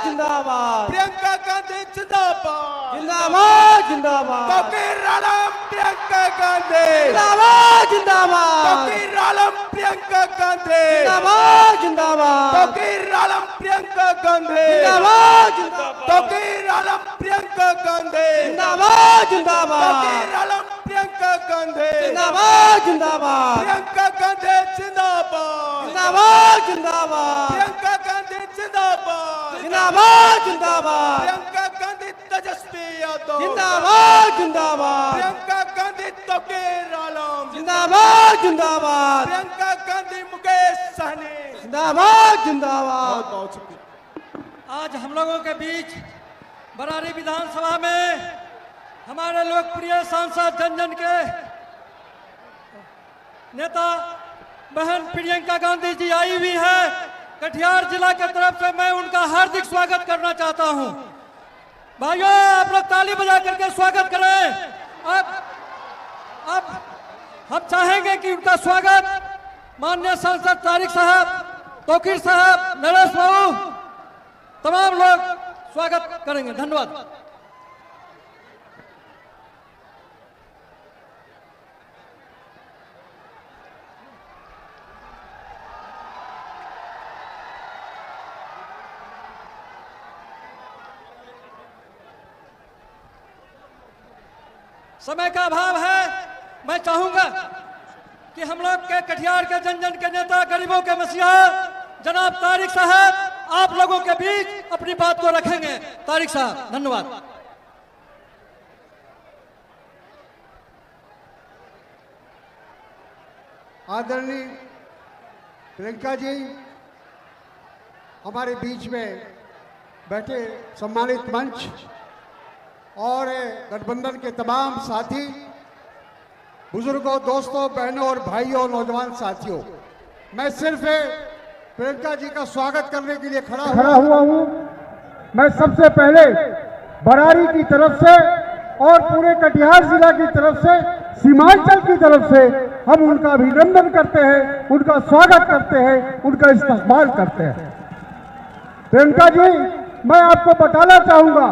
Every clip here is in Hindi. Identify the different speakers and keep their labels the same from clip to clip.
Speaker 1: जिंदाबाद,
Speaker 2: प्रियंका गांधी जिंदाबाद,
Speaker 1: जिंदाबाद जिंदाबाद,
Speaker 2: तौकीर आलम प्रियंका गांधी
Speaker 1: जिंदाबाद जिंदाबाद,
Speaker 2: तौकीर आलम प्रियंका गांधी
Speaker 1: जिंदाबाद जिंदाबाद,
Speaker 2: तौकीर आलम प्रियंका गांधी
Speaker 1: जिंदाबाद जिंदाबाद,
Speaker 2: तौकीर आलम प्रियंका गांधी
Speaker 1: जिंदाबाद जिंदाबाद,
Speaker 2: तौकीर आलम प्रियंका गांधी
Speaker 1: जिंदाबाद जिंदाबाद,
Speaker 2: प्रियंका गांधी जिंदाबाद,
Speaker 1: जिंदाबाद जिंदाबाद,
Speaker 2: प्रियंका गांधी जिंदाबाद,
Speaker 1: जिंदाबाद जिंदाबाद,
Speaker 2: प्रियंका गांधी तेजस्वी यादव
Speaker 1: जिंदाबाद जिंदाबाद,
Speaker 2: प्रियंका गांधी तौकीर आलम
Speaker 1: जिंदाबाद जिंदाबाद,
Speaker 2: प्रियंका गांधी मुकेश सहनी
Speaker 1: जिंदाबाद जिंदाबाद।
Speaker 2: बहुत शुक्रिया।
Speaker 3: आज हम लोगों के बीच बरारी विधानसभा में हमारे लोकप्रिय सांसद जन जन के नेता बहन प्रियंका गांधी जी आई हुई है। कटिहार जिला की तरफ से मैं उनका हार्दिक स्वागत करना चाहता हूं। भाइयों, आप लोग ताली बजा करके स्वागत करें। अब हम चाहेंगे कि उनका स्वागत माननीय सांसद तारिक साहब, तौकीर साहब, नरेश बाबू, तमाम लोग स्वागत करेंगे। धन्यवाद। समय का अभाव है। मैं चाहूंगा कि हम लोग के कटिहार के जन जन के नेता, गरीबों के मसीहा जनाब तारिक साहब आप लोगों के बीच अपनी बात को रखेंगे। तारिक साहब, धन्यवाद।
Speaker 4: आदरणीय प्रियंका जी, हमारे बीच में बैठे सम्मानित मंच और गठबंधन के तमाम साथी, बुजुर्गों, दोस्तों, बहनों और भाइयों, नौजवान साथियों, मैं सिर्फ प्रियंका जी का स्वागत करने के लिए खड़ा हुआ हूँ। मैं सबसे पहले बरारी की तरफ से और पूरे कटिहार जिला की तरफ से, सीमांचल की तरफ से हम उनका अभिनंदन करते हैं, उनका स्वागत करते हैं, उनका इस्तकबाल करते हैं। प्रियंका जी, मैं आपको बताना चाहूंगा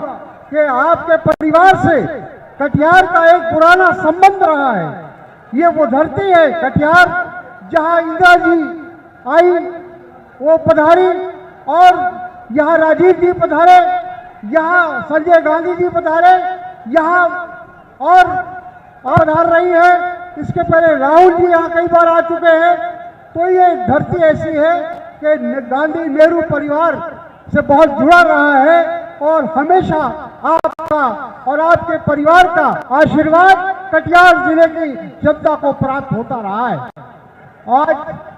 Speaker 4: कि आपके परिवार से कटिहार का एक पुराना संबंध रहा है। ये वो धरती है कटिहार जहां इंदिरा जी आई, वो पधारी, और यहाँ राजीव जी पधारे, यहाँ संजय गांधी जी पधारे, यहाँ और पधार रही है। इसके पहले राहुल जी यहाँ कई बार आ चुके हैं। तो ये धरती ऐसी है कि गांधी नेहरू परिवार से बहुत जुड़ा रहा है और हमेशा आपका और आपके परिवार का आशीर्वाद कटिहार जिले की जनता को प्राप्त होता रहा है। आज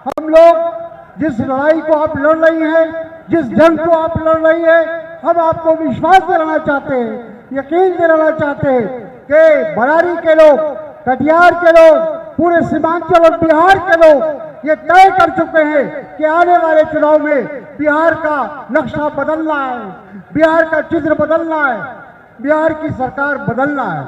Speaker 4: हम लोग जिस लड़ाई को आप लड़ रही हैं, जिस जंग को आप लड़ रही हैं, हम आपको विश्वास दिलाना चाहते हैं, यकीन दिलाना चाहते हैं कि बरारी के लोग, कटिहार के लोग, पूरे सीमांचल और बिहार के लोग ये तय कर चुके हैं कि आने वाले चुनाव में बिहार का नक्शा बदलना है, बिहार का चित्र बदलना है, बिहार की सरकार बदलना है।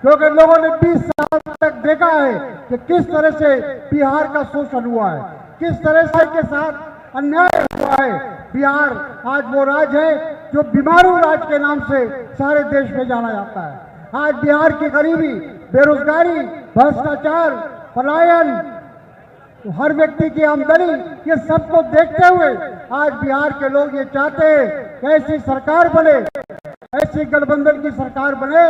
Speaker 4: क्योंकि लोगों ने 20 साल तक देखा है कि किस तरह से बिहार का शोषण हुआ है, किस तरह से के साथ अन्याय हुआ है। बिहार आज वो राज्य है जो बीमारू राज्य के नाम से सारे देश में जाना जाता है। आज बिहार की गरीबी, बेरोजगारी, भ्रष्टाचार, पलायन, हर व्यक्ति की आमदनी, ये सबको देखते हुए आज बिहार के लोग ये चाहते हैं कि ऐसी सरकार बने, ऐसी गठबंधन की सरकार बने,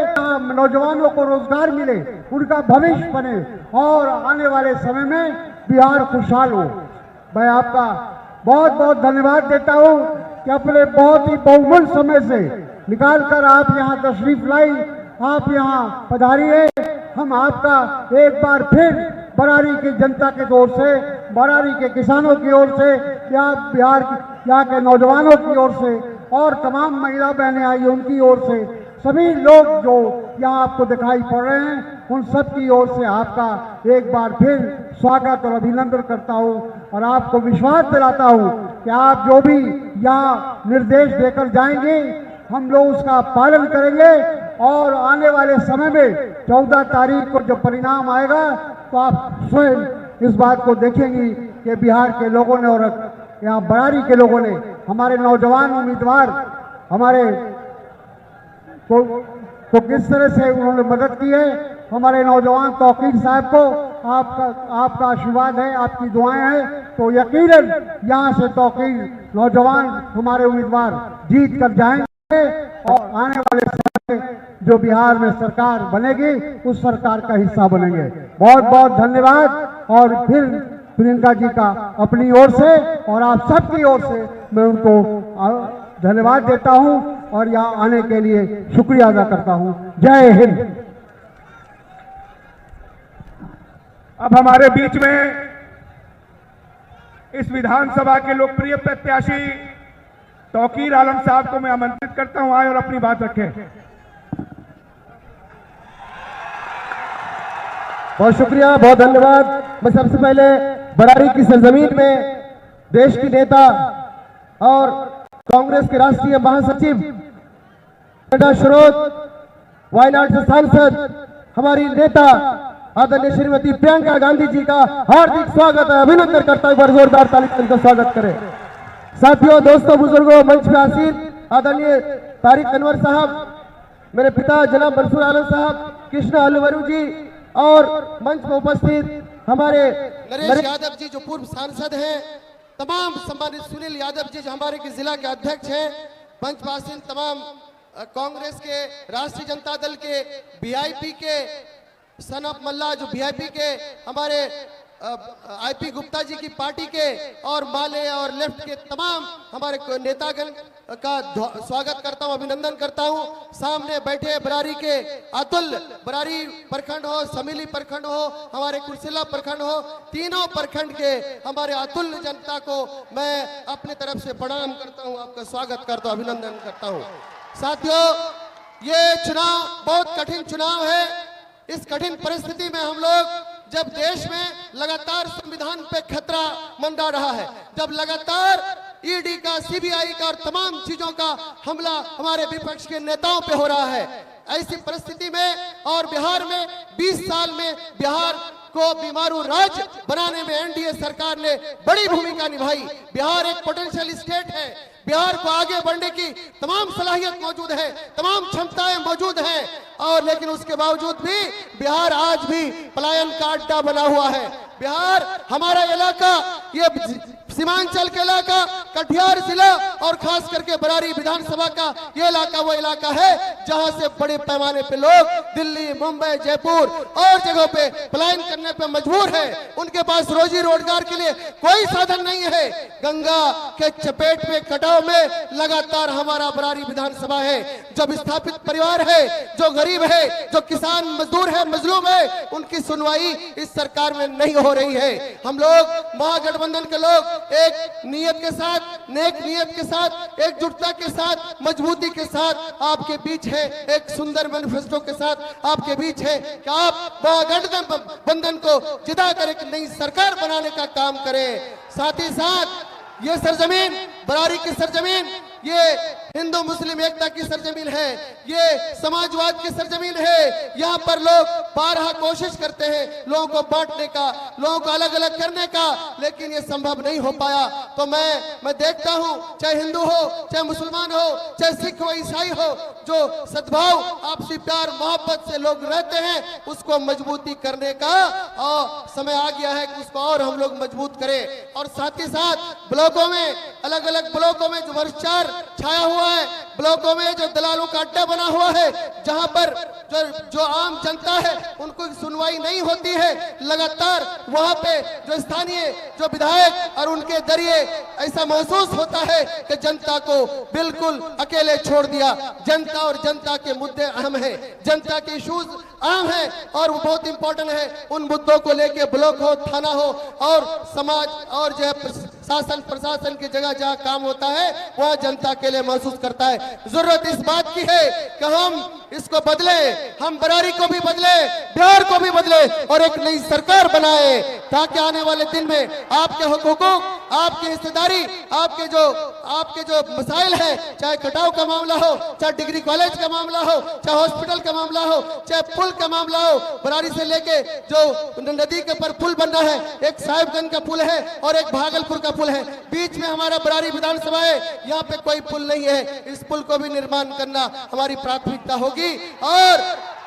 Speaker 4: नौजवानों को रोजगार मिले, उनका भविष्य बने और आने वाले समय में बिहार खुशहाल हो। मैं आपका बहुत बहुत धन्यवाद देता हूँ कि अपने बहुत ही बहुमूल्य समय से निकालकर आप यहाँ तशरीफ लाई, आप यहाँ पधारी है। हम आपका एक बार फिर बरारी की जनता की ओर से, बरारी के किसानों की ओर से, या बिहार यहाँ के नौजवानों की ओर से और तमाम महिला बहनें आई उनकी ओर से, सभी लोग जो यहाँ आपको दिखाई पड़ रहे हैं, उन सब की ओर से आपका एक बार फिर स्वागत और अभिनंदन करता हूँ और आपको विश्वास दिलाता हूँ कि आप जो भी यहाँ निर्देश देकर जाएंगे, हम लोग उसका पालन करेंगे और आने वाले समय में 14 तारीख को जब परिणाम आएगा तो आप स्वयं इस बात को देखेंगी कि बिहार के लोगों ने और यहाँ बरारी के लोगों ने, हमारे नौजवान उम्मीदवार हमारे को किस तरह से उन्होंने मदद की है। हमारे नौजवान तौकीर साहब को आपका आशीर्वाद है, आपकी दुआएं हैं, तो यकीनन यहाँ से तौकीर नौजवान हमारे उम्मीदवार जीत कर जाएंगे और आने वाले समय में जो बिहार में सरकार बनेगी उस सरकार का हिस्सा बनेंगे। बहुत बहुत धन्यवाद। और फिर प्रियंका जी का अपनी ओर से और आप सबकी ओर से मैं उनको धन्यवाद देता हूं और यहाँ आने के लिए शुक्रिया अदा करता हूं। जय हिंद।
Speaker 5: अब हमारे बीच में इस विधानसभा के लोकप्रिय प्रत्याशी तौकीर आलम साहब को मैं आमंत्रित करता हूं, आए और अपनी बात रखें।
Speaker 6: बहुत शुक्रिया, बहुत धन्यवाद। मैं सबसे पहले बरारी की सरजमीन में देश की नेता और कांग्रेस के राष्ट्रीय महासचिव श्रोत वायनाड से सांसद हमारी नेता आदरणीय श्रीमती प्रियंका गांधी जी का हार्दिक स्वागत है, अभिनंदन करता हूं। जोरदार ताली से इनका स्वागत करें। साथियों, दोस्तों, बुजुर्गों, मंच पे आसीन आदरणीय तारिक अनवर साहब, मेरे पिता जनाब मंसूर आलम साहब, कृष्णा अलवरू जी और मंच में उपस्थित हमारे
Speaker 7: नरेश यादव जी जो पूर्व सांसद हैं, तमाम सम्मानित सुनील यादव जी जो हमारे के जिला के अध्यक्ष हैं, मंच पर आसीन तमाम कांग्रेस के राष्ट्रीय जनता दल के वीआईपी के सनफ मल्ला जो वीआईपी के हमारे आईपी गुप्ता जी की पार्टी के और माले और लेफ्ट के तमाम हमारे नेतागण का स्वागत करता हूं, अभिनंदन करता हूं। सामने बैठे बरारी के अतुल, बरारी प्रखंड हो, समीली प्रखंड हो, हमारे कुर्सिला प्रखंड हो, तीनों प्रखंड के हमारे अतुल्य जनता को मैं अपने तरफ से प्रणाम करता हूं, आपका स्वागत करता हूं, अभिनंदन करता हूं। साथियों, ये चुनाव बहुत कठिन चुनाव है। इस कठिन परिस्थिति में हम लोग जब देश में लगातार संविधान पे खतरा मंडरा रहा है, जब लगातार ईडी का, सीबीआई का और तमाम चीजों का हमला हमारे विपक्ष के नेताओं पे हो रहा है, ऐसी परिस्थिति में और बिहार में 20 साल में बिहार को बीमारू राज्य बनाने में एनडीए सरकार ने बड़ी भूमिका निभाई। बिहार एक पोटेंशियल स्टेट है, बिहार को आगे बढ़ने की तमाम सलाहियत मौजूद है, तमाम क्षमताएं मौजूद हैं, और लेकिन उसके बावजूद भी बिहार आज भी पलायन का अड्डा बना हुआ है। बिहार हमारा इलाका, ये सीमांचल के इलाका, कटिहार जिला और खास करके बरारी विधानसभा का ये इलाका वो इलाका है जहां से बड़े पैमाने पे लोग दिल्ली, मुंबई, जयपुर और जगहों पे पलायन करने पे मजबूर है। उनके पास रोजी रोजगार के लिए कोई साधन नहीं है। गंगा के चपेट में, कटाव में लगातार हमारा बरारी विधानसभा है। जो विस्थापित परिवार है, जो गरीब है, जो किसान मजदूर है, मजलूम है, उनकी सुनवाई इस सरकार में नहीं हो रही है। हम लोग महागठबंधन के लोग एक नियत के साथ, नेक नियत के साथ, एकजुटता के साथ, मजबूती के साथ आपके बीच है, एक सुंदर मैनिफेस्टो के साथ आपके बीच है कि आप महागठबंधन को जिता कर एक नई सरकार बनाने का काम करें। साथ ही साथ ये सरजमीन, बरारी की सरजमीन, ये हिंदू मुस्लिम एकता की सरजमीन है, ये समाजवाद की सरजमीन है। यहाँ पर लोग बारहा कोशिश करते हैं लोगों को बांटने का, लोगों को अलग अलग करने का, लेकिन ये संभव नहीं हो पाया। तो मैं देखता हूँ, चाहे हिंदू हो, चाहे मुसलमान हो, चाहे सिख हो, ईसाई हो, जो सद्भाव, आपसी प्यार मोहब्बत से लोग रहते हैं, उसको मजबूती करने का और समय आ गया है कि उसको और हम लोग मजबूत करें। और साथ ही साथ ब्लॉकों में, अलग अलग ब्लॉकों में जो भ्रष्टाचार छाया हुआ है, ब्लॉकों में जो दलालों का अड्डा बना हुआ है, जहां पर जो आम जनता है उनको सुनवाई नहीं होती है, लगातार वहां पे जो स्थानीय जो विधायक और उनके जरिए ऐसा महसूस होता है कि जनता को बिल्कुल अकेले छोड़ दिया। जनता और जनता के मुद्दे अहम है, जनता के इश्यूज अहम है और वो बहुत इंपॉर्टेंट है। उन मुद्दों को लेके ब्लॉक हो, थाना हो और समाज और जो शासन प्रशासन की जगह जहाँ काम होता है वहाँ जनता के लिए महसूस करता है। जरूरत इस बात की है कि हम इसको बदले, हम बरारी को भी बदले, बिहार को भी बदले और एक नई सरकार बनाए, ताकि आने वाले दिन में आपके हुकूक, आपकी हिस्सेदारी, आपके जो मसाइल हैं, चाहे कटाव का मामला हो, चाहे डिग्री कॉलेज का मामला हो, चाहे हॉस्पिटल का मामला हो, चाहे पुल का मामला हो, बरारी से लेके जो नदी के पर पुल बनना है, एक साहिबगंज का पुल है और एक भागलपुर का पुल है, बीच में हमारा बरारी विधानसभा है, यहाँ पे कोई पुल नहीं है। इस पुल को भी निर्माण करना हमारी प्राथमिकता होगी और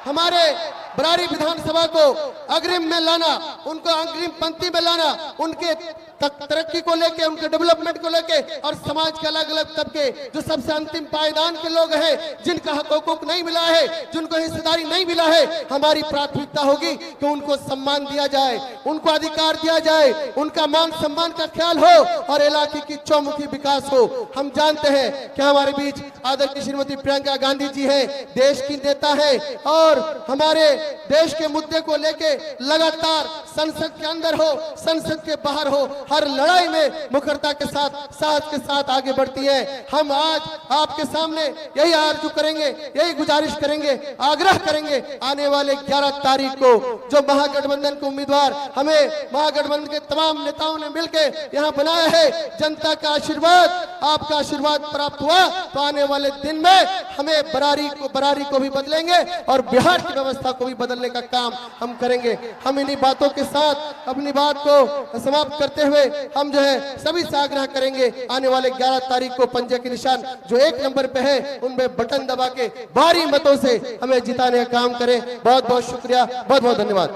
Speaker 7: हमारे बरारी विधानसभा को अग्रिम में लाना, उनको अग्रिम पंक्ति में लाना, उनके तरक्की को लेके, उनके डेवलपमेंट को लेके और समाज के अलग अलग तबके जो सबसे अंतिम पायदान के लोग हैं, जिनका हकूक नहीं मिला है, जिनको हिस्सेदारी नहीं मिला है, हमारी प्राथमिकता होगी कि उनको सम्मान दिया जाए, उनको अधिकार दिया जाए, उनका मान सम्मान का ख्याल हो और इलाके की चौमुखी विकास हो। हम जानते हैं कि हमारे बीच आदरणीय श्रीमती प्रियंका गांधी जी हैं, देश की नेता है और हमारे देश के मुद्दे को लेके लगातार संसद के अंदर हो, संसद के बाहर हो, हर लड़ाई में मुखरता के साथ, साहस के साथ आगे बढ़ती है। हम आज आपके सामने यही आरज़ू करेंगे, यही गुजारिश करेंगे, आग्रह करेंगे, आने वाले 11 तारीख को जो महागठबंधन के उम्मीदवार हमें महागठबंधन के तमाम नेताओं ने मिलकर यहाँ बनाया है, जनता का आशीर्वाद, आपका आशीर्वाद प्राप्त हुआ तो आने वाले दिन में हमें बरारी को भी बदलेंगे और बिहार की व्यवस्था को भी बदलने का काम हम करेंगे। हम इन्हीं बातों के साथ अपनी बात को समाप्त करते हुए हम जो है सभी से आग्रह करेंगे, आने वाले 11 तारीख को पंजे के निशान जो 1 नंबर पे है उनमें बटन दबा के भारी मतों से हमें जिताने का काम करें। बहुत बहुत शुक्रिया, बहुत बहुत धन्यवाद।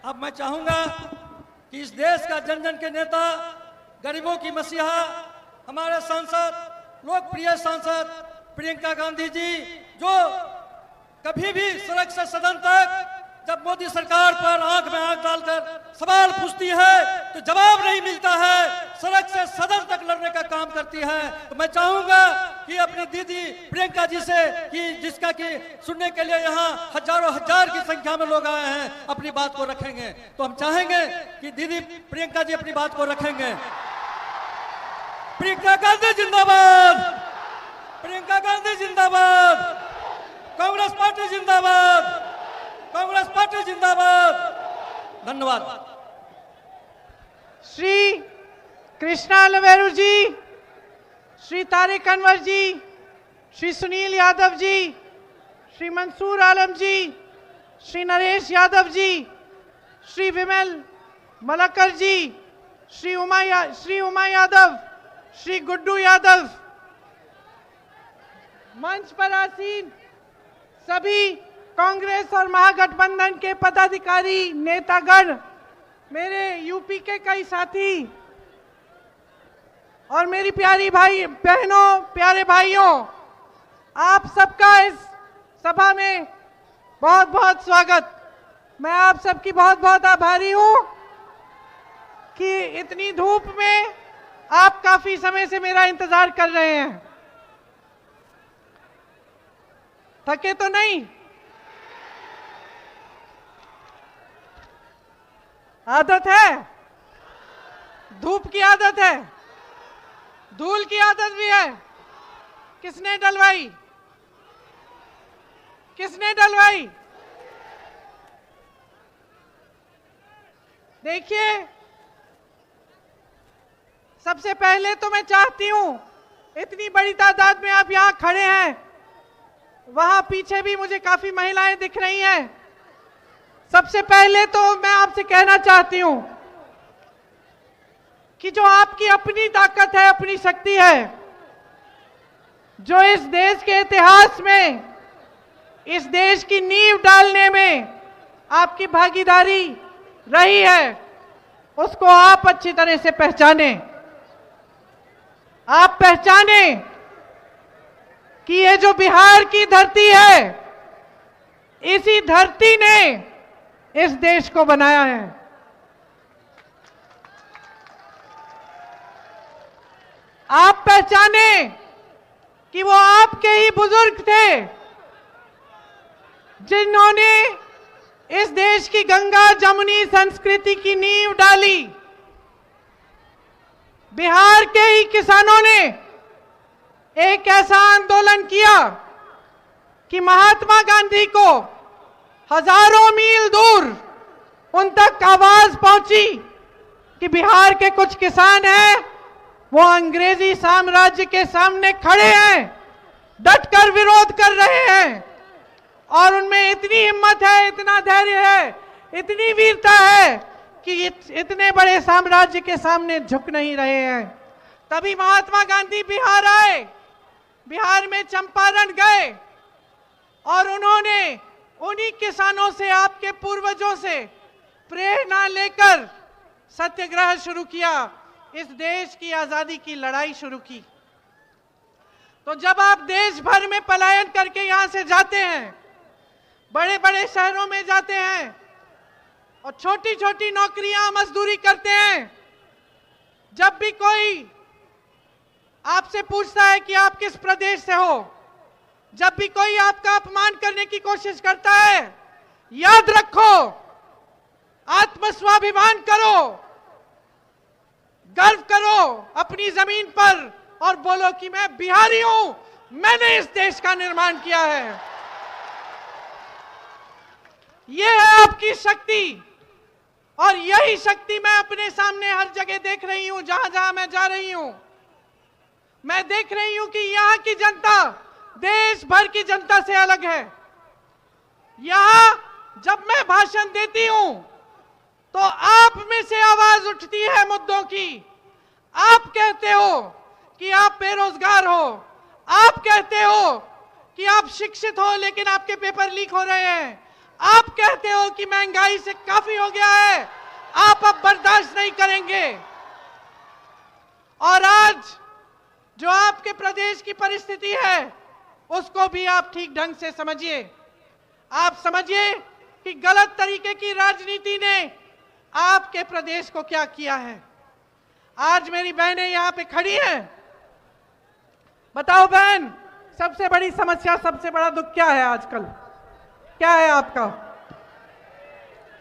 Speaker 3: अब मैं चाहूंगा कि इस देश का जन जन के नेता, गरीबों की मसीहा, हमारे सांसद, लोकप्रिय सांसद प्रियंका गांधी जी, जो कभी भी सड़क से सदन तक जब मोदी सरकार पर आंख में आंख डालकर सवाल पूछती है तो जवाब नहीं मिलता है, सड़क से सदन तक लड़ने का काम करती है। तो मैं चाहूंगा कि अपनी दीदी प्रियंका जी से कि जिसका कि सुनने के लिए यहाँ हजारों हजार की संख्या में लोग आए हैं, अपनी बात को रखेंगे, तो हम चाहेंगे कि दीदी प्रियंका जी अपनी बात को रखेंगे। प्रियंका गांधी जिंदाबाद, प्रियंका गांधी जिंदाबाद, कांग्रेस पार्टी जिंदाबाद, कांग्रेस पार्टी जिंदाबाद। धन्यवाद।
Speaker 8: श्री कृष्णा लवेरू जी, श्री तारिक अनवर जी, श्री सुनील यादव जी, श्री मंसूर आलम जी, श्री नरेश यादव जी, श्री विमल मलकर जी, श्री उमा यादव, श्री गुड्डू यादव, मंच पर आसीन सभी कांग्रेस और महागठबंधन के पदाधिकारी, नेतागण, मेरे यूपी के कई साथी और मेरी प्यारी भाई बहनों, प्यारे भाइयों, आप सबका इस सभा में बहुत बहुत स्वागत। मैं आप सबकी बहुत बहुत आभारी हूं कि इतनी धूप में आप काफी समय से मेरा इंतजार कर रहे हैं। थके तो नहीं? आदत है, धूप की आदत है, धूल की आदत भी है। किसने डलवाई? किसने डलवाई? देखिए, सबसे पहले तो मैं चाहती हूं, इतनी बड़ी तादाद में आप यहां खड़े हैं, वहां पीछे भी मुझे काफी महिलाएं दिख रही हैं। सबसे पहले तो मैं आपसे कहना चाहती हूं कि जो आपकी अपनी ताकत है, अपनी शक्ति है, जो इस देश के इतिहास में, इस देश की नींव डालने में आपकी भागीदारी रही है, उसको आप अच्छी तरह से पहचानें। आप पहचानें कि ये जो बिहार की धरती है, इसी धरती ने इस देश को बनाया है। आप पहचाने कि वो आपके ही बुजुर्ग थे जिन्होंने इस देश की गंगा जमुनी संस्कृति की नींव डाली। बिहार के ही किसानों ने एक ऐसा आंदोलन किया कि महात्मा गांधी को हजारों मील दूर उन तक आवाज पहुंची कि बिहार के कुछ किसान हैं, वो अंग्रेजी साम्राज्य के सामने खड़े हैं, डटकर विरोध कर रहे हैं और उनमें इतनी हिम्मत है, इतना धैर्य है, इतनी वीरता है कि इतने बड़े साम्राज्य के सामने झुक नहीं रहे हैं। तभी महात्मा गांधी बिहार आए, बिहार में चंपारण गए और उन्होंने उन्हीं किसानों से, आपके पूर्वजों से प्रेरणा लेकर सत्याग्रह शुरू किया, इस देश की आजादी की लड़ाई शुरू की। तो जब आप देश भर में पलायन करके यहां से जाते हैं, बड़े बड़े शहरों में जाते हैं और छोटी छोटी नौकरियां, मजदूरी करते हैं, जब भी कोई आपसे पूछता है कि आप किस प्रदेश से हो, जब भी कोई आपका अपमान करने की कोशिश करता है, याद रखो, आत्मस्वाभिमान करो, गर्व करो अपनी जमीन पर और बोलो कि मैं बिहारी हूं, मैंने इस देश का निर्माण किया है। यह है आपकी शक्ति और यही शक्ति मैं अपने सामने हर जगह देख रही हूं, जहां जहां मैं जा रही हूं। मैं देख रही हूं कि यहां की जनता देश भर की जनता से अलग है। यहां जब मैं भाषण देती हूं तो आप में से आवाज उठती है मुद्दों की। आप कहते हो कि आप बेरोजगार हो, आप कहते हो कि आप शिक्षित हो लेकिन आपके पेपर लीक हो रहे हैं, आप कहते हो कि महंगाई से काफी हो गया है, आप अब बर्दाश्त नहीं करेंगे। और आज जो आपके प्रदेश की परिस्थिति है उसको भी आप ठीक ढंग से समझिए। आप समझिए कि गलत तरीके की राजनीति ने आपके प्रदेश को क्या किया है। आज मेरी बहनें यहां पे खड़ी हैं, बताओ बहन, सबसे बड़ी समस्या, सबसे बड़ा दुख क्या है आजकल? क्या है आपका?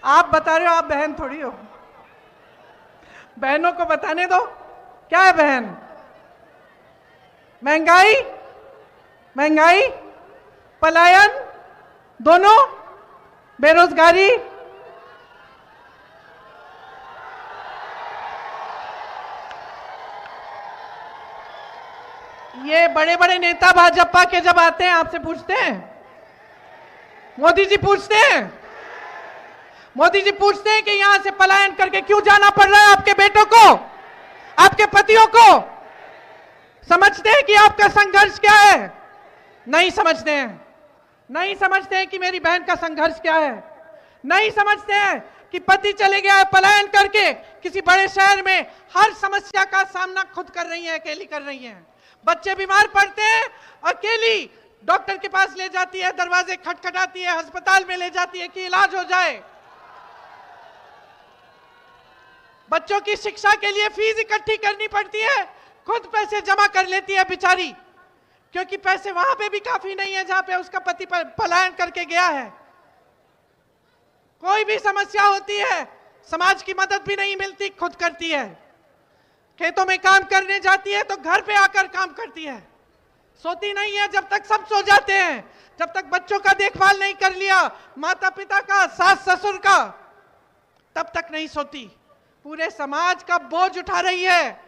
Speaker 8: आप बता रहे हो, आप बहन थोड़ी हो, बहनों को बताने दो। क्या है बहन? महंगाई, महंगाई, पलायन, दोनों, बेरोजगारी। ये बड़े बड़े नेता भाजपा के जब आते हैं आपसे पूछते हैं, मोदी जी पूछते हैं, मोदी जी पूछते हैं कि यहां से पलायन करके क्यों जाना पड़ रहा है आपके बेटों को, आपके पतियों को? समझते हैं कि आपका संघर्ष क्या है? नहीं समझते हैं। नहीं समझते हैं कि मेरी बहन का संघर्ष क्या है। नहीं समझते हैं कि पति चले गया है पलायन करके किसी बड़े शहर में, हर समस्या का सामना खुद कर रही है, अकेली कर रही है। बच्चे बीमार पड़ते हैं, अकेली डॉक्टर के पास ले जाती है, दरवाजे खटखटाती है, अस्पताल में ले जाती है कि इलाज हो जाए। बच्चों की शिक्षा के लिए फीस इकट्ठी करनी पड़ती है, खुद पैसे जमा कर लेती है बेचारी, क्योंकि पैसे वहां पे भी काफी नहीं है जहां पे उसका पति पलायन करके गया है। कोई भी समस्या होती है, समाज की मदद भी नहीं मिलती, खुद करती है। खेतों में काम करने जाती है तो घर पे आकर काम करती है, सोती नहीं है जब तक सब सो जाते हैं, जब तक बच्चों का देखभाल नहीं कर लिया, माता पिता का, सास ससुर का, तब तक नहीं सोती। पूरे समाज का बोझ उठा रही है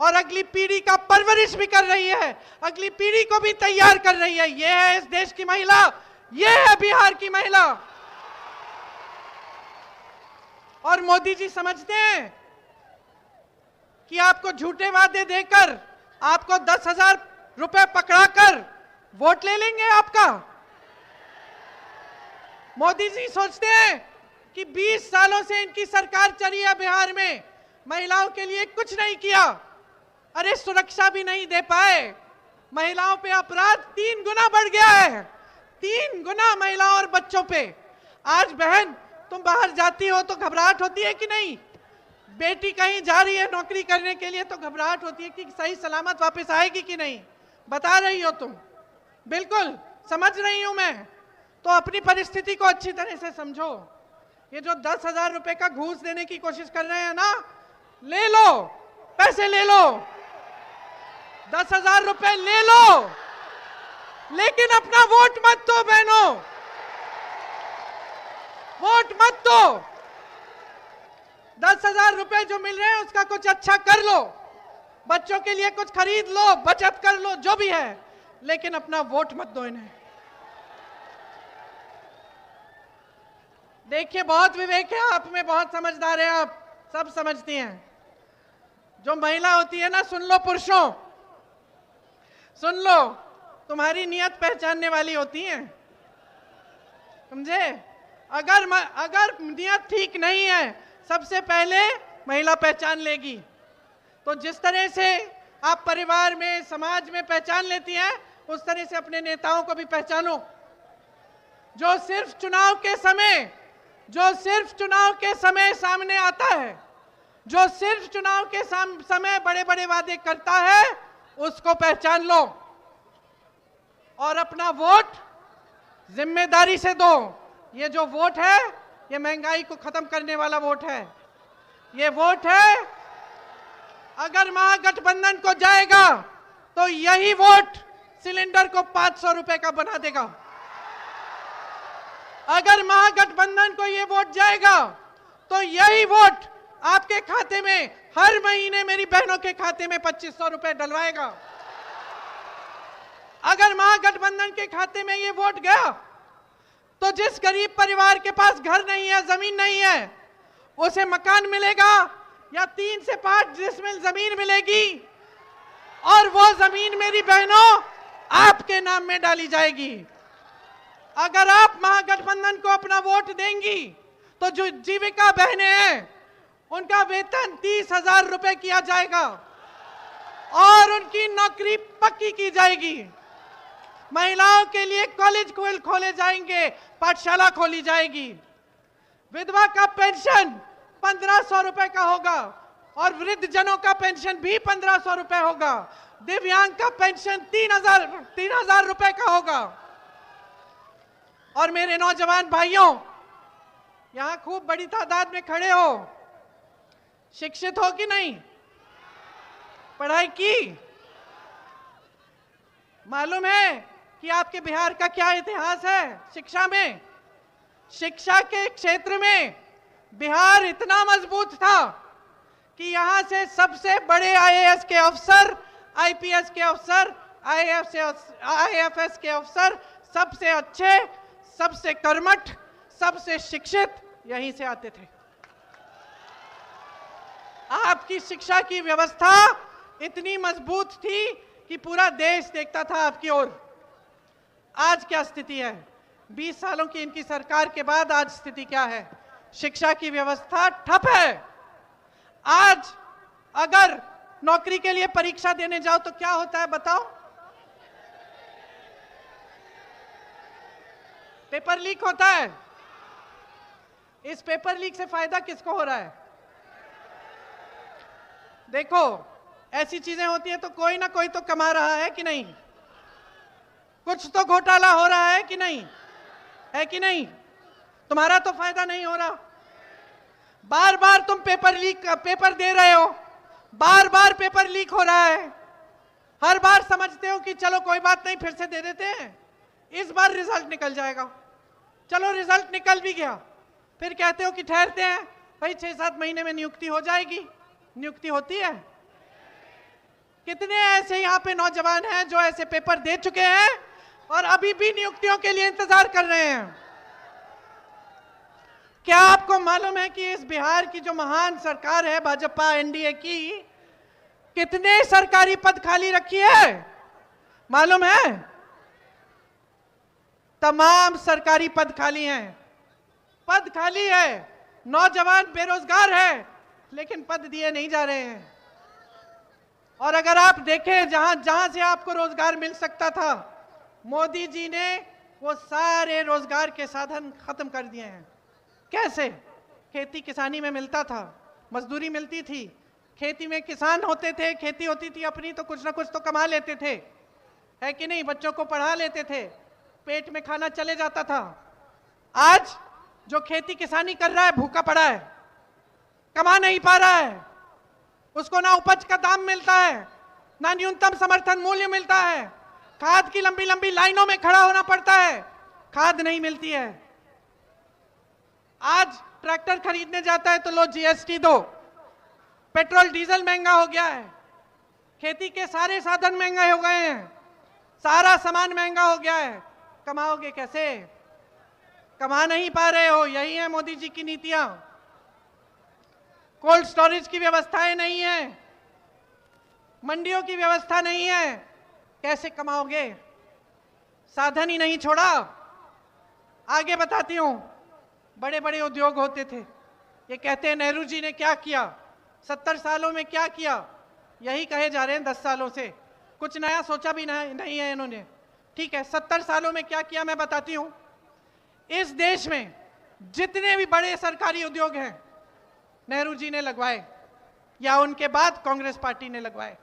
Speaker 8: और अगली पीढ़ी का परवरिश भी कर रही है, अगली पीढ़ी को भी तैयार कर रही है। यह है इस देश की महिला, यह है बिहार की महिला। और मोदी जी समझते हैं कि आपको झूठे वादे देकर, आपको 10,000 रुपए पकड़ाकर वोट ले लेंगे आपका। मोदी जी सोचते हैं कि 20 सालों से इनकी सरकार चली है बिहार में, महिलाओं के लिए कुछ नहीं किया। अरे सुरक्षा भी नहीं दे पाए, महिलाओं पे अपराध 3 गुना बढ़ गया है, 3 गुना महिलाओं और बच्चों पे। आज बहन तुम बाहर जाती हो तो घबराहट होती है कि नहीं? बेटी कहीं जा रही है नौकरी करने के लिए तो घबराहट होती है कि सही सलामत वापस आएगी कि नहीं। बता रही हो तुम, बिल्कुल समझ रही हूं मैं। तो अपनी परिस्थिति को अच्छी तरह से समझो। ये जो 10,000 रुपए का घूस देने की कोशिश कर रहे हैं ना, ले लो, पैसे ले लो, 10,000 रुपए ले लो, लेकिन अपना वोट मत दो बहनों, वोट मत दो। 10,000 रुपए जो मिल रहे हैं उसका कुछ अच्छा कर लो, बच्चों के लिए कुछ खरीद लो, बचत कर लो, जो भी है, लेकिन अपना वोट मत दो इन्हें। देखिए बहुत विवेक है आप में, बहुत समझदार है आप, सब समझती हैं। जो महिला होती है ना, सुन लो पुरुषों, सुन लो, तुम्हारी नियत पहचानने वाली होती हैं, समझे? अगर नियत ठीक नहीं है, सबसे पहले महिला पहचान लेगी। तो जिस तरह से आप परिवार में, समाज में पहचान लेती हैं, उस तरह से अपने नेताओं को भी पहचानो, जो सिर्फ चुनाव के समय सामने आता है, जो सिर्फ चुनाव के समय बड़े बड़े वादे करता है, उसको पहचान लो और अपना वोट जिम्मेदारी से दो। ये जो वोट है, ये महंगाई को खत्म करने वाला वोट है। ये वोट है, अगर महागठबंधन को जाएगा तो यही वोट सिलेंडर को 500 रुपए का बना देगा। अगर महागठबंधन को ये वोट जाएगा तो यही वोट आपके खाते में हर महीने मेरी बहनों के खाते में 2500 रुपए डलवाएगा। अगर महागठबंधन के खाते में ये वोट गया तो जिस गरीब परिवार के पास घर नहीं है, जमीन नहीं है, उसे मकान मिलेगा या 3 से 5 डिसमिल जमीन मिलेगी, और वो जमीन मेरी बहनों आपके नाम में डाली जाएगी। अगर आप महागठबंधन को अपना वोट देंगी तो जो जीविका बहनें हैं, उनका वेतन 30,000 रुपए किया जाएगा और उनकी नौकरी पक्की की जाएगी। महिलाओं के लिए कॉलेज खोले जाएंगे, पाठशाला खोली जाएगी। विधवा का पेंशन 1500 रुपए का होगा और वृद्ध जनों का पेंशन भी 1500 रुपए होगा। दिव्यांग का पेंशन 3,000 रुपए का होगा। और मेरे नौजवान भाइयों, यहां खूब बड़ी तादाद में खड़े हो, शिक्षित हो कि नहीं? पढ़ाई की? मालूम है कि आपके बिहार का क्या इतिहास है शिक्षा में? शिक्षा के क्षेत्र में बिहार इतना मजबूत था कि यहां से सबसे बड़े आईएएस के अफसर, आईपीएस के अफसर, आईएफएस के अफसर, सबसे अच्छे, सबसे कर्मठ, सबसे शिक्षित यहीं से आते थे। आपकी शिक्षा की व्यवस्था इतनी मजबूत थी कि पूरा देश देखता था आपकी ओर। आज क्या स्थिति है? 20 सालों की इनकी सरकार के बाद आज स्थिति क्या है? शिक्षा की व्यवस्था ठप है। आज अगर नौकरी के लिए परीक्षा देने जाओ तो क्या होता है बताओ? पेपर लीक होता है। इस पेपर लीक से फायदा किसको हो रहा है? देखो, ऐसी चीजें होती है तो कोई ना कोई तो कमा रहा है कि नहीं? कुछ तो घोटाला हो रहा है कि नहीं? है कि नहीं? तुम्हारा तो फायदा नहीं हो रहा। बार बार तुम पेपर दे रहे हो, बार बार पेपर लीक हो रहा है। हर बार समझते हो कि चलो कोई बात नहीं, फिर से दे देते हैं, इस बार रिजल्ट निकल जाएगा। चलो रिजल्ट निकल भी गया, फिर कहते हो कि ठहरते हैं भाई, 6-7 महीने में नियुक्ति हो जाएगी। नियुक्ति होती है? कितने ऐसे यहाँ पे नौजवान हैं जो ऐसे पेपर दे चुके हैं और अभी भी नियुक्तियों के लिए इंतजार कर रहे हैं। क्या आपको मालूम है कि इस बिहार की जो महान सरकार है भाजपा एनडीए की, कितने सरकारी पद खाली रखी है? मालूम है? तमाम सरकारी पद खाली हैं। पद खाली है, नौजवान बेरोजगार है, लेकिन पद दिए नहीं जा रहे हैं। और अगर आप देखें जहां से आपको रोजगार मिल सकता था, मोदी जी ने वो सारे रोजगार के साधन खत्म कर दिए हैं। कैसे? खेती किसानी में मिलता था, मजदूरी मिलती थी, खेती में किसान होते थे, खेती होती थी अपनी तो कुछ ना कुछ तो कमा लेते थे, है कि नहीं? बच्चों को पढ़ा लेते थे, पेट में खाना चले जाता था। आज जो खेती किसानी कर रहा है भूखा पड़ा है, कमा नहीं पा रहा है, उसको ना उपज का दाम मिलता है, ना न्यूनतम समर्थन मूल्य मिलता है, खाद की लंबी लंबी लाइनों में खड़ा होना पड़ता है, खाद नहीं मिलती है। आज ट्रैक्टर खरीदने जाता है तो लो जीएसटी दो। पेट्रोल डीजल महंगा हो गया है, खेती के सारे साधन महंगे हो गए हैं, सारा सामान महंगा हो गया है। कमाओगे कैसे? कमा नहीं पा रहे हो, यही है मोदी जी की नीतियां। कोल्ड स्टोरेज की व्यवस्थाएं नहीं है, मंडियों की व्यवस्था नहीं है, कैसे कमाओगे? साधन ही नहीं छोड़ा। आगे बताती हूं, बड़े बड़े उद्योग होते थे, ये कहते हैं नेहरू जी ने क्या किया, 70 सालों में क्या किया, यही कहे जा रहे हैं 10 सालों से, कुछ नया सोचा भी नहीं है इन्होंने। ठीक है, 70 सालों में क्या किया मैं बताती हूं। इस देश में जितने भी बड़े सरकारी उद्योग हैं नेहरू जी ने लगवाए या उनके बाद कांग्रेस पार्टी ने लगवाए।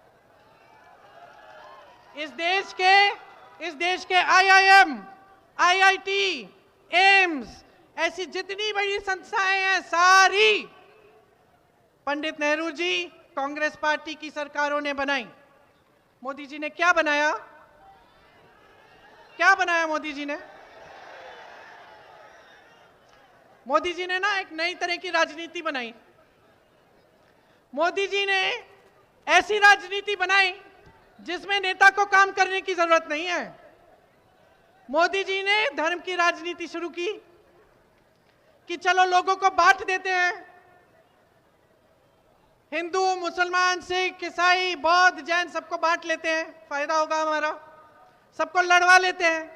Speaker 8: इस देश के IIM, IIT, एम्स, ऐसी जितनी बड़ी संस्थाएं हैं सारी पंडित नेहरू जी कांग्रेस पार्टी की सरकारों ने बनाई। मोदी जी ने क्या बनाया? क्या बनाया मोदी जी ने? मोदी जी ने ना एक नई तरह की राजनीति बनाई। मोदी जी ने ऐसी राजनीति बनाई जिसमें नेता को काम करने की जरूरत नहीं है। मोदी जी ने धर्म की राजनीति शुरू की कि चलो लोगों को बांट देते हैं, हिंदू, मुसलमान, सिख, ईसाई, बौद्ध, जैन सबको बांट लेते हैं, फायदा होगा हमारा, सबको लड़वा लेते हैं।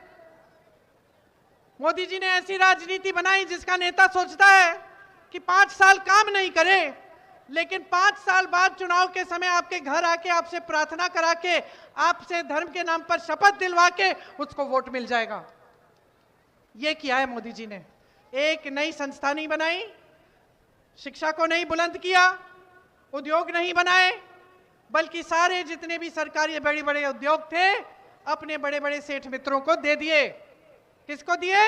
Speaker 8: मोदी जी ने ऐसी राजनीति बनाई जिसका नेता सोचता है कि 5 साल काम नहीं करे, लेकिन 5 साल बाद चुनाव के समय आपके घर आके आपसे प्रार्थना करा के आपसे धर्म के नाम पर शपथ दिलवा के उसको वोट मिल जाएगा। ये किया है मोदी जी ने। एक नई संस्था नहीं बनाई, शिक्षा को नहीं बुलंद किया, उद्योग नहीं बनाए, बल्कि सारे जितने भी सरकारी बड़े बड़े उद्योग थे अपने बड़े बड़े सेठ मित्रों को दे दिए। किसको दिए?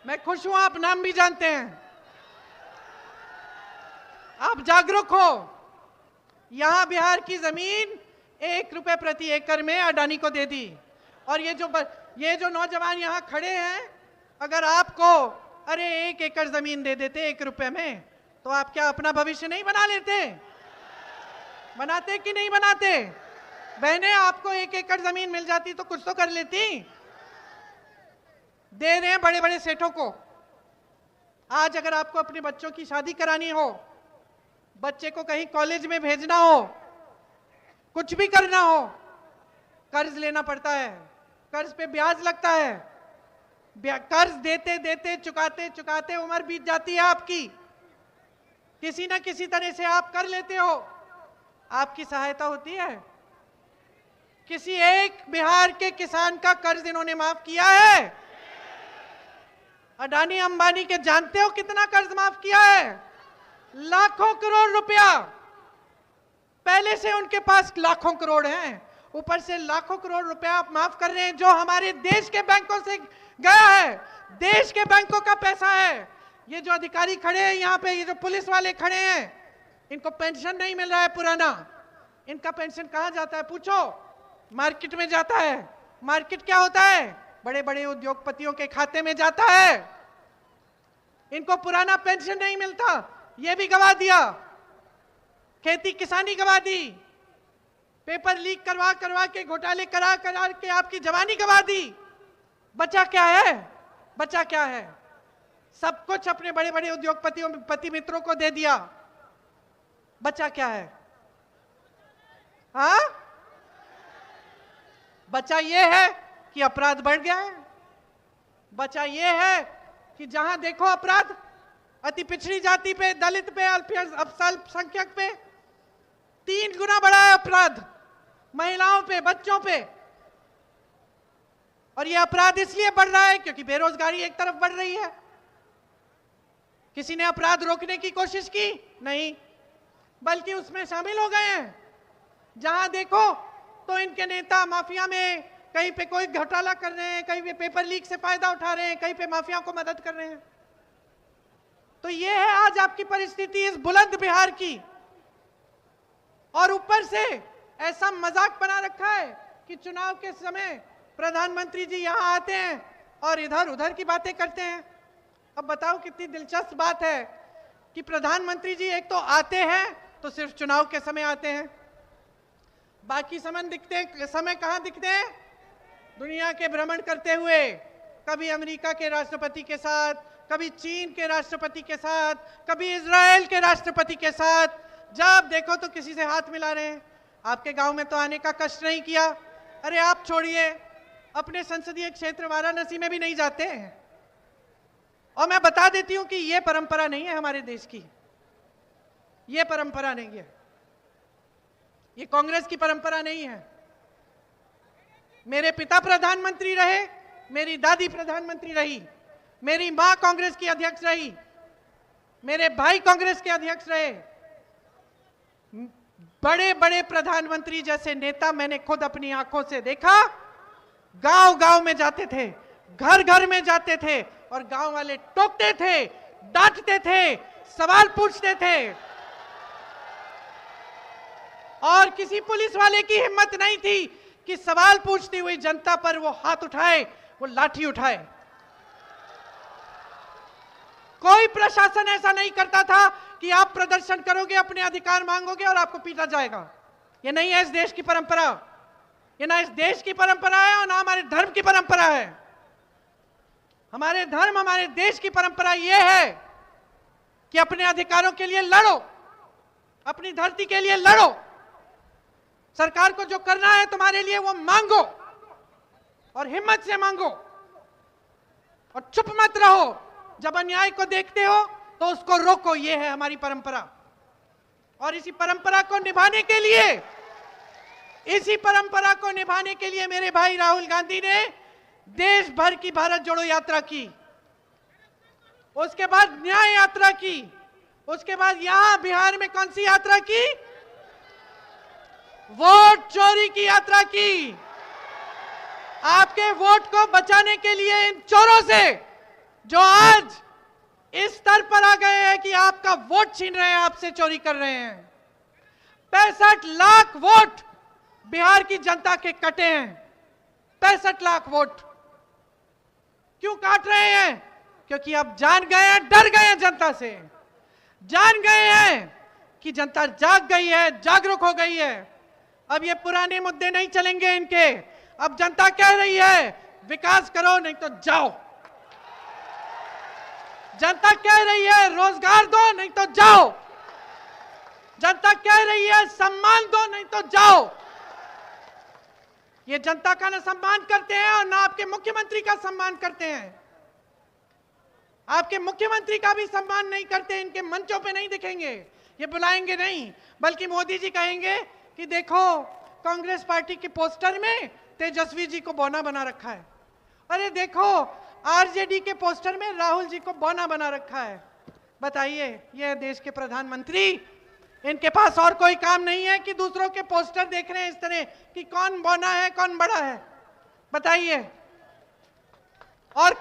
Speaker 8: मैं खुश हूं, आप नाम भी जानते हैं, आप जागरूक हो। यहां बिहार की जमीन 1 रुपए प्रति एकड़ में अडानी को दे दी। और ये जो नौजवान यहां खड़े हैं, अगर आपको अरे 1 एकड़ जमीन दे देते 1 रुपए में, तो आप क्या अपना भविष्य नहीं बना लेते? बनाते कि नहीं बनाते? बहने, आपको 1 एकड़ जमीन मिल जाती तो कुछ तो कर लेती। दे रहे हैं बड़े बड़े सेठों को। आज अगर आपको अपने बच्चों की शादी करानी हो, बच्चे को कहीं कॉलेज में भेजना हो, कुछ भी करना हो, कर्ज लेना पड़ता है, कर्ज पे ब्याज लगता है, कर्ज देते देते चुकाते चुकाते उम्र बीत जाती है आपकी। किसी ना किसी तरह से आप कर लेते हो, आपकी सहायता होती है। किसी एक बिहार के किसान का कर्ज इन्होंने माफ किया है? अडानी अंबानी के जानते हो कितना कर्ज माफ किया है? लाखों करोड़ रुपया। पहले से उनके पास लाखों करोड़ हैं, ऊपर से लाखों करोड़ रुपया आप माफ कर रहे हैं जो हमारे देश के बैंकों से गया है। देश के बैंकों का पैसा है। ये जो अधिकारी खड़े हैं यहाँ पे, ये जो पुलिस वाले खड़े हैं, इनको पेंशन नहीं मिल रहा है पुराना। इनका पेंशन कहां जाता है पूछो? मार्केट में जाता है। मार्केट क्या होता है? बड़े बड़े उद्योगपतियों के खाते में जाता है। इनको पुराना पेंशन नहीं मिलता, ये भी गवा दिया। खेती किसानी गवा दी, पेपर लीक करवा करवा के, घोटाले करा करा के आपकी जवानी गवा दी। बचा क्या है? बचा क्या है? सब कुछ अपने बड़े बड़े उद्योगपतियों पति मित्रों को दे दिया। बचा क्या है? हाँ, बचा ये है कि अपराध बढ़ गया है। बचा ये है कि जहां देखो अपराध, अति पिछड़ी जाति पे, दलित पे, अल्पसंख्यक पे 3 गुना बढ़ा है अपराध, महिलाओं पे, बच्चों पे। और ये अपराध इसलिए बढ़ रहा है क्योंकि बेरोजगारी एक तरफ बढ़ रही है। किसी ने अपराध रोकने की कोशिश की? नहीं, बल्कि उसमें शामिल हो गए हैं। जहां देखो तो इनके नेता माफिया में, कहीं पे कोई घोटाला कर रहे हैं, कहीं पे पेपर लीक से फायदा उठा रहे हैं, कहीं पे माफिया को मदद कर रहे हैं। तो ये है आज आपकी परिस्थिति इस बुलंद बिहार की। और ऊपर से ऐसा मजाक बना रखा है कि चुनाव के समय प्रधानमंत्री जी यहाँ आते हैं और इधर उधर की बातें करते हैं। अब बताओ कितनी दिलचस्प बात है कि प्रधानमंत्री जी एक तो आते हैं तो सिर्फ चुनाव के समय आते हैं, बाकी समय कहाँ दिखते हैं? दुनिया के भ्रमण करते हुए, कभी अमेरिका के राष्ट्रपति के साथ, कभी चीन के राष्ट्रपति के साथ, कभी इजराइल के राष्ट्रपति के साथ। जब देखो तो किसी से हाथ मिला रहे हैं। आपके गांव में तो आने का कष्ट नहीं किया। अरे आप छोड़िए, अपने संसदीय क्षेत्र वाराणसी में भी नहीं जाते हैं। और मैं बता देती हूं कि यह परंपरा नहीं है हमारे देश की, यह परंपरा नहीं है, ये कांग्रेस की परंपरा नहीं है। मेरे पिता प्रधानमंत्री रहे, मेरी दादी प्रधानमंत्री रही, मेरी मां कांग्रेस की अध्यक्ष रही, मेरे भाई कांग्रेस के अध्यक्ष रहे। बड़े बड़े प्रधानमंत्री जैसे नेता मैंने खुद अपनी आंखों से देखा। गांव गांव में जाते थे, घर घर में जाते थे और गांव वाले टोकते थे, डांटते थे, सवाल पूछते थे और किसी पुलिस वाले की हिम्मत नहीं थी कि सवाल पूछती हुई जनता पर वो हाथ उठाए, वो लाठी उठाए। कोई प्रशासन ऐसा नहीं करता था कि आप प्रदर्शन करोगे, अपने अधिकार मांगोगे और आपको पीटा जाएगा। ये नहीं है इस देश की परंपरा, ये ना इस देश की परंपरा है और ना हमारे धर्म की परंपरा है। हमारे धर्म, हमारे देश की परंपरा ये है कि अपने अधिकारों के लिए लड़ो, अपनी धरती के लिए लड़ो, सरकार को जो करना है तुम्हारे लिए वो मांगो और हिम्मत से मांगो और चुप मत रहो। जब अन्याय को देखते हो तो उसको रोको, ये है हमारी परंपरा। और इसी परंपरा को निभाने के लिए मेरे भाई राहुल गांधी ने देश भर की भारत जोड़ो यात्रा की, उसके बाद न्याय यात्रा की, उसके बाद यहां बिहार में कौन सी यात्रा की? वोट चोरी की यात्रा की। आपके वोट को बचाने के लिए इन चोरों से जो आज इस स्तर पर आ गए हैं कि आपका वोट छीन रहे हैं, आपसे चोरी कर रहे हैं। 65 लाख वोट बिहार की जनता के कटे हैं। 65 लाख वोट क्यों काट रहे हैं? क्योंकि अब जान गए हैं, डर गए हैं जनता से, जान गए हैं कि जनता जाग गई है, जागरूक हो गई है। अब ये पुराने मुद्दे नहीं चलेंगे इनके। अब जनता कह रही है विकास करो नहीं तो जाओ, जनता कह रही है रोजगार दो नहीं तो जाओ, जनता कह रही है सम्मान दो नहीं तो जाओ। ये जनता का ना सम्मान करते हैं और ना आपके मुख्यमंत्री का सम्मान करते हैं। आपके मुख्यमंत्री का भी सम्मान नहीं करते, इनके मंचों पे नहीं दिखेंगे, ये बुलाएंगे नहीं, बल्कि मोदी जी कहेंगे कि देखो कांग्रेस पार्टी के पोस्टर में तेजस्वी जी को बौना बना रखा है, अरे देखो आरजेडी के पोस्टर में राहुल जी को बौना बना रखा है। बताइए, ये देश के प्रधानमंत्री, इनके पास और कोई काम नहीं है कि दूसरों के पोस्टर देख रहे हैं इस तरह कि कौन बौना है कौन बड़ा है? बताइए। और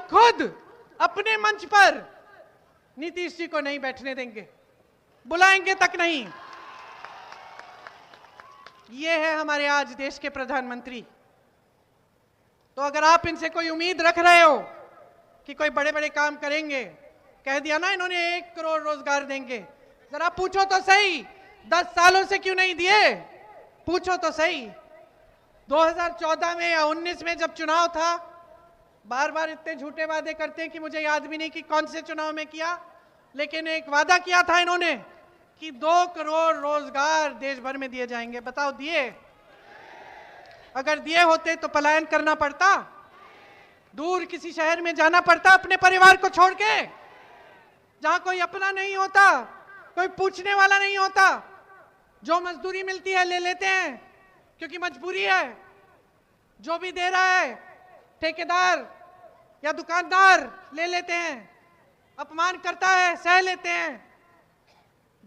Speaker 8: खुद अपने मंच पर नीतीश जी को नहीं बैठने देंगे, बुलाएंगे तक नहीं। ये है हमारे आज देश के प्रधानमंत्री। तो अगर आप इनसे कोई उम्मीद रख रहे हो कि कोई बड़े बड़े काम करेंगे, कह दिया ना इन्होंने 1 करोड़ रोजगार देंगे, जरा पूछो तो सही 10 सालों से क्यों नहीं दिए? पूछो तो सही। 2014 में या 19 में जब चुनाव था, बार बार इतने झूठे वादे करते हैं कि मुझे याद भी नहीं कि कौन से चुनाव में किया, लेकिन एक वादा किया था इन्होंने कि 2 करोड़ रोजगार देश भर में दिए जाएंगे। बताओ दिए? अगर दिए होते तो पलायन करना पड़ता, दूर किसी शहर में जाना पड़ता अपने परिवार को छोड़ के, जहां कोई अपना नहीं होता, कोई पूछने वाला नहीं होता। जो मजदूरी मिलती है ले लेते हैं क्योंकि मजबूरी है। जो भी दे रहा है ठेकेदार या दुकानदार ले लेते हैं, अपमान करता है सह लेते हैं।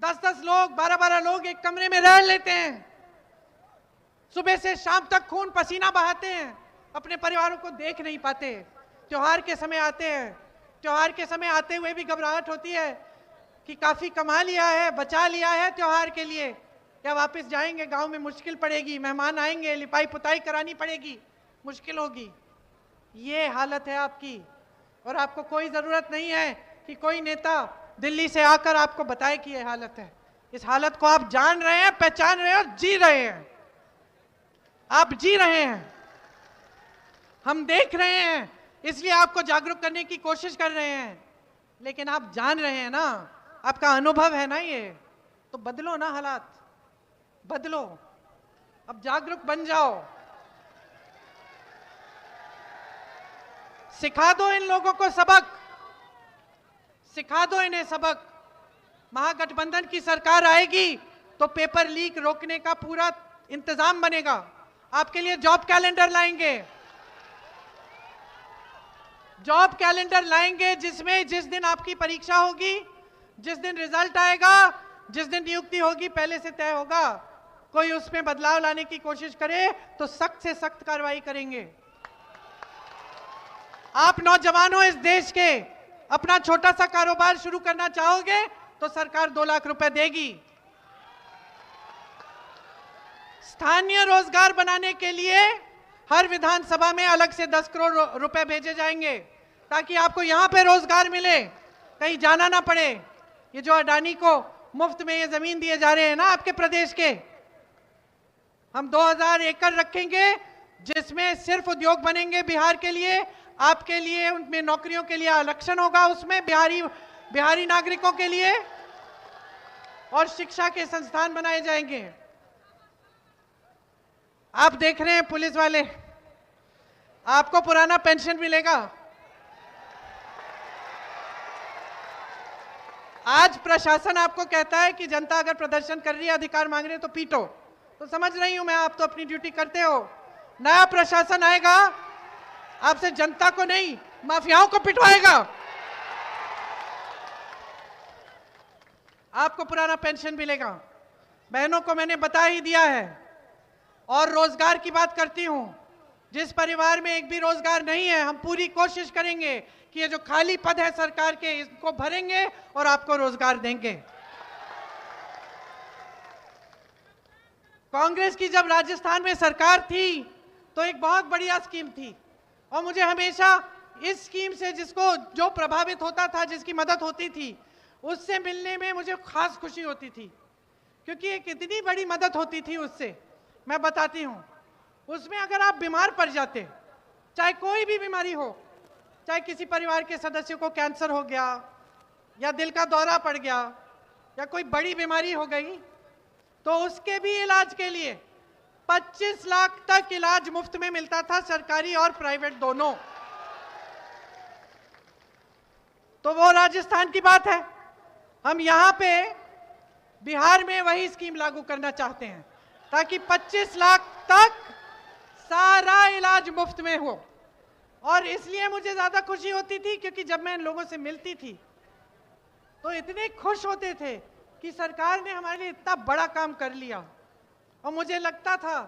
Speaker 8: 10-10 लोग, 12-12 लोग एक कमरे में रह लेते हैं, सुबह से शाम तक खून पसीना बहाते हैं, अपने परिवारों को देख नहीं पाते। त्योहार के समय आते हैं, त्योहार के समय आते हुए भी घबराहट होती है कि काफी कमा लिया है, बचा लिया है त्योहार के लिए, या वापस जाएंगे गांव में मुश्किल पड़ेगी, मेहमान आएंगे, लिपाई पुताई करानी पड़ेगी, मुश्किल होगी। ये हालत है आपकी, और आपको कोई जरूरत नहीं है कि कोई नेता दिल्ली से आकर आपको बताए कि ये हालत है। इस हालत को आप जान रहे हैं, पहचान रहे हैं और जी रहे हैं। आप जी रहे हैं, हम देख रहे हैं, इसलिए आपको जागरूक करने की कोशिश कर रहे हैं। लेकिन आप जान रहे हैं ना, आपका अनुभव है ना ये, तो बदलो ना हालात, बदलो, अब जागरूक बन जाओ। सिखा दो इन लोगों को सबक, सिखा दो इन्हें सबक। महागठबंधन की सरकार आएगी तो पेपर लीक रोकने का पूरा इंतजाम बनेगा। आपके लिए जॉब कैलेंडर लाएंगे, जॉब कैलेंडर लाएंगे, जिसमें जिस दिन आपकी परीक्षा होगी, जिस दिन रिजल्ट आएगा, जिस दिन नियुक्ति होगी, पहले से तय होगा। कोई उसमें बदलाव लाने की कोशिश करे तो सख्त से सख्त कार्रवाई करेंगे। आप नौजवान हो इस देश के, अपना छोटा सा कारोबार शुरू करना चाहोगे तो सरकार 2 लाख रुपए देगी। स्थानीय रोजगार बनाने के लिए हर विधानसभा में अलग से 10 करोड़ रुपए भेजे जाएंगे, ताकि आपको यहां पे रोजगार मिले, कहीं जाना ना पड़े। ये जो अडानी को मुफ्त में ये जमीन दिए जा रहे हैं ना आपके प्रदेश के, हम 2000 एकड़ रखेंगे, जिसमें सिर्फ उद्योग बनेंगे बिहार के लिए, आपके लिए, उनमें नौकरियों के लिए आरक्षण होगा, उसमें बिहारी नागरिकों के लिए, और शिक्षा के संस्थान बनाए जाएंगे। आप देख रहे हैं पुलिस वाले, आपको पुराना पेंशन मिलेगा। आज प्रशासन आपको कहता है कि जनता अगर प्रदर्शन कर रही है, अधिकार मांग रही है तो पीटो, तो समझ रही हूं मैं, आप तो अपनी ड्यूटी करते हो। नया प्रशासन आएगा, आपसे जनता को नहीं, माफियाओं को पिटवाएगा। आपको पुराना पेंशन मिलेगा। बहनों को मैंने बता ही दिया है। और रोजगार की बात करती हूं, जिस परिवार में एक भी रोजगार नहीं है, हम पूरी कोशिश करेंगे कि ये जो खाली पद है सरकार के, इसको भरेंगे और आपको रोजगार देंगे। कांग्रेस की जब राजस्थान में सरकार थी तो एक बहुत बढ़िया स्कीम थी, और मुझे हमेशा इस स्कीम से जिसको जो प्रभावित होता था, जिसकी मदद होती थी, उससे मिलने में मुझे खास खुशी होती थी, क्योंकि एक इतनी बड़ी मदद होती थी उससे। मैं बताती हूं, उसमें अगर आप बीमार पड़ जाते, चाहे कोई भी बीमारी हो, चाहे किसी परिवार के सदस्य को कैंसर हो गया, या दिल का दौरा पड़ गया, या कोई बड़ी बीमारी हो गई, तो उसके भी इलाज के लिए 25 लाख तक इलाज मुफ्त में मिलता था, सरकारी और प्राइवेट दोनों। तो वो राजस्थान की बात है। हम यहां पे बिहार में वही स्कीम लागू करना चाहते हैं, ताकि 25 लाख तक सारा इलाज मुफ्त में हो। और इसलिए मुझे ज्यादा खुशी होती थी, क्योंकि जब मैं इन लोगों से मिलती थी तो इतने खुश होते थे कि सरकार ने हमारे लिए इतना बड़ा काम कर लिया। और मुझे लगता था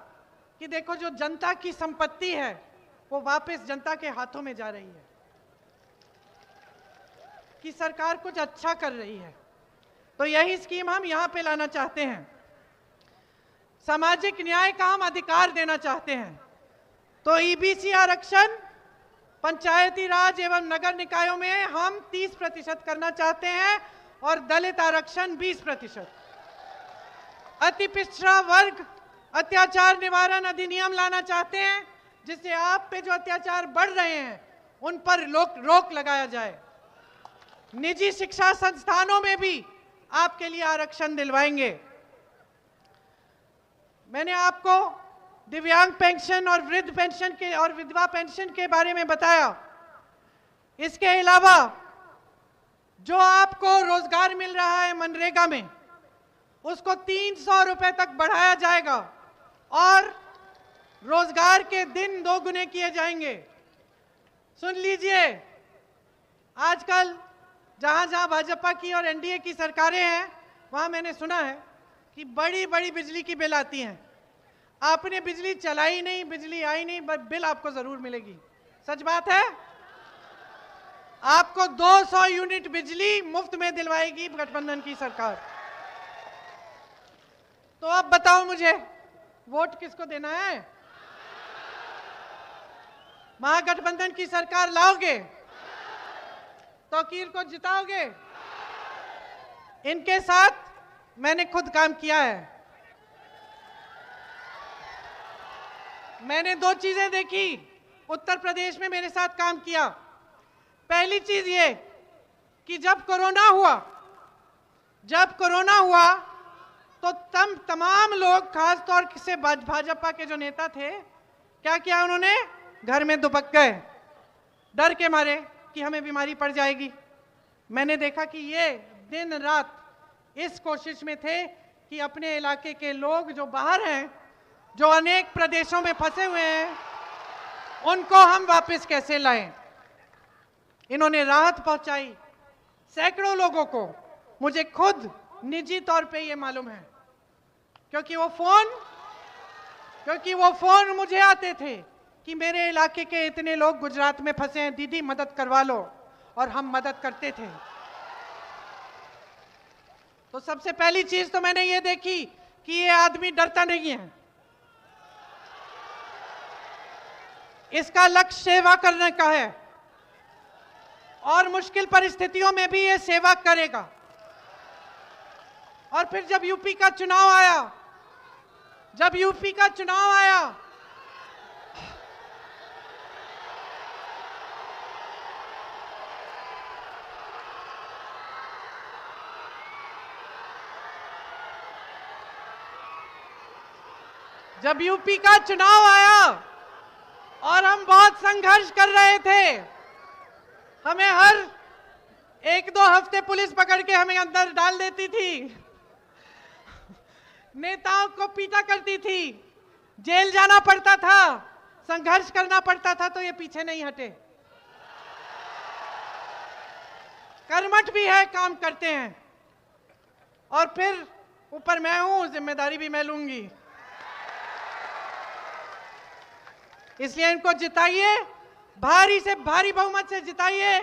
Speaker 8: कि देखो, जो जनता की संपत्ति है वो वापस जनता के हाथों में जा रही है, कि सरकार कुछ अच्छा कर रही है। तो यही स्कीम हम यहां पे लाना चाहते हैं। सामाजिक न्याय का हम अधिकार देना चाहते हैं। तो ईबीसी आरक्षण पंचायती राज एवं नगर निकायों में हम 30% करना चाहते हैं, और दलित आरक्षण 20%। अति पिछड़ा वर्ग अत्याचार निवारण अधिनियम लाना चाहते हैं, जिससे आप पे जो अत्याचार बढ़ रहे हैं उन पर रोक लगाया जाए। निजी शिक्षा संस्थानों में भी आपके लिए आरक्षण दिलवाएंगे। मैंने आपको दिव्यांग पेंशन और वृद्ध पेंशन के और विधवा पेंशन के बारे में बताया। इसके अलावा जो आपको रोजगार मिल रहा है मनरेगा में, उसको 300 रुपए तक बढ़ाया जाएगा, और रोजगार के दिन 2 गुने किए जाएंगे। सुन लीजिए, आजकल जहां जहां भाजपा की और एनडीए की सरकारें हैं, वहां मैंने सुना है कि बड़ी बड़ी बिजली की बिल आती हैं। आपने बिजली चलाई नहीं, बिजली आई नहीं, बिल आपको जरूर मिलेगी। सच बात है? आपको 200 यूनिट बिजली मुफ्त में दिलवाएगी गठबंधन की सरकार। तो अब बताओ मुझे, वोट किसको देना है? महागठबंधन की सरकार लाओगे? तौकीर को जिताओगे? इनके साथ मैंने खुद काम किया है। मैंने 2 चीजें देखी उत्तर प्रदेश में मेरे साथ काम किया। पहली चीज ये कि जब कोरोना हुआ तो तमाम लोग, खास तौर से भाजपा के जो नेता थे, क्या किया उन्होंने? घर में दुबक गए डर के मारे कि हमें बीमारी पड़ जाएगी। मैंने देखा कि ये दिन रात इस कोशिश में थे कि अपने इलाके के लोग जो बाहर हैं, जो अनेक प्रदेशों में फंसे हुए हैं, उनको हम वापस कैसे लाएं। इन्होंने राहत पहुंचाई सैकड़ों लोगों को। मुझे खुद निजी तौर पे ये मालूम है, क्योंकि वो फोन मुझे आते थे कि मेरे इलाके के इतने लोग गुजरात में फंसे हैं, दीदी मदद करवा लो, और हम मदद करते थे। तो सबसे पहली चीज तो मैंने ये देखी कि ये आदमी डरता नहीं है। इसका लक्ष्य सेवा करने का है और मुश्किल परिस्थितियों में भी ये सेवा करेगा। और फिर जब यूपी का चुनाव आया, जब यूपी का चुनाव आया और हम बहुत संघर्ष कर रहे थे। हमें हर 1-2 हफ्ते पुलिस पकड़ के हमें अंदर डाल देती थी, नेताओं को पीटा करती थी, जेल जाना पड़ता था, संघर्ष करना पड़ता था, तो ये पीछे नहीं हटे। कर्मठ भी है, काम करते हैं। और फिर ऊपर मैं हूं, जिम्मेदारी भी मैं लूंगी। इसलिए इनको जिताइए, भारी से भारी बहुमत से जिताइए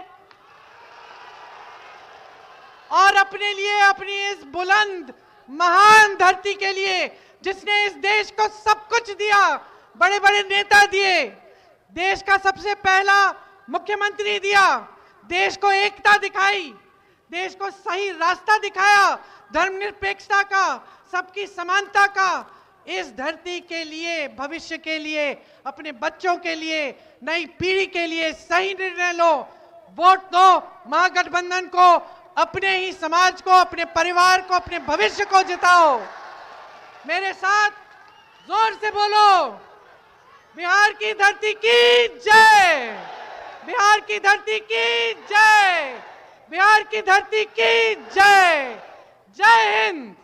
Speaker 8: और अपने लिए, अपनी इस बुलंद महान धरती के लिए, जिसने इस देश को सब कुछ दिया, बड़े बड़े नेता दिए, देश का सबसे पहला मुख्यमंत्री दिया, देश को एकता दिखाई, देश को सही रास्ता दिखाया, धर्मनिरपेक्षता का, सबकी समानता का, इस धरती के लिए, भविष्य के लिए, अपने बच्चों के लिए, नई पीढ़ी के लिए सही निर्णय लो। वोट दो महागठबंधन को, अपने ही समाज को, अपने परिवार को, अपने भविष्य को जिताओ। मेरे साथ जोर से बोलो, बिहार की धरती की जय, बिहार की धरती की जय, बिहार की धरती की जय। जय हिंद।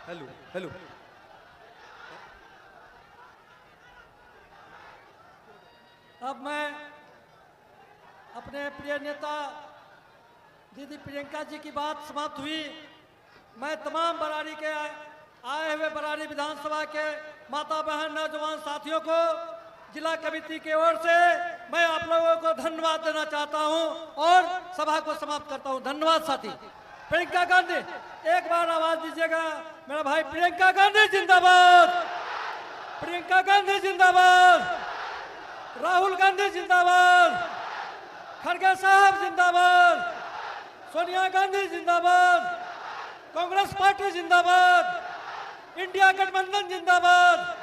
Speaker 3: हेलो अब मैं अपने प्रिय नेता दीदी प्रियंका जी की बात समाप्त हुई। मैं तमाम बरारी के आए हुए बरारी विधानसभा के माता बहन नौजवान साथियों को जिला कमेटी की ओर से मैं आप लोगों को धन्यवाद देना चाहता हूं और सभा को समाप्त करता हूं। धन्यवाद साथी। प्रियंका गांधी, एक बार आवाज दीजिएगा मेरा भाई। प्रियंका गांधी जिंदाबाद, प्रियंका गांधी जिंदाबाद, राहुल गांधी जिंदाबाद, खड़गे साहब जिंदाबाद, सोनिया गांधी जिंदाबाद, कांग्रेस पार्टी जिंदाबाद, इंडिया गठबंधन जिंदाबाद,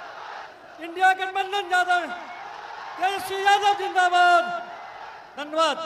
Speaker 3: इंडिया गठबंधन यादव, तेजस्वी यादव जिंदाबाद। धन्यवाद।